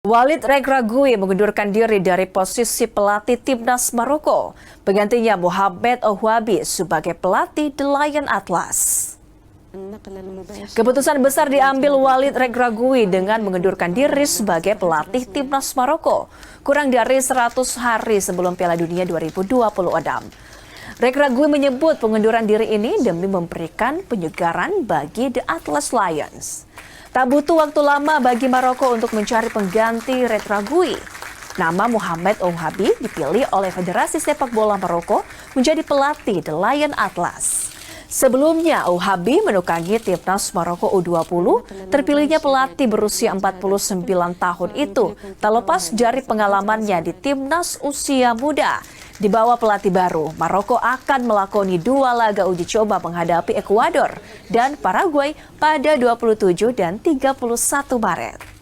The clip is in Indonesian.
Walid Regragui mengundurkan diri dari posisi pelatih timnas Maroko. Penggantinya Mohamed Ouahabi sebagai pelatih The Lion Atlas. Keputusan besar diambil Walid Regragui dengan mengundurkan diri sebagai pelatih timnas Maroko kurang dari 100 hari sebelum Piala Dunia 2026. Regragui menyebut pengunduran diri ini demi memberikan penyegaran bagi The Atlas Lions. Tak butuh waktu lama bagi Maroko untuk mencari pengganti Regragui. Nama Mohamed Ouahabi dipilih oleh Federasi Sepak Bola Maroko menjadi pelatih The Lion Atlas. Sebelumnya, Ouahabi menukangi timnas Maroko U20, terpilihnya pelatih berusia 49 tahun itu tak lepas dari pengalamannya di timnas usia muda. Di bawah pelatih baru, Maroko akan melakoni 2 laga uji coba menghadapi Ekuador dan Paraguay pada 27 dan 31 Maret.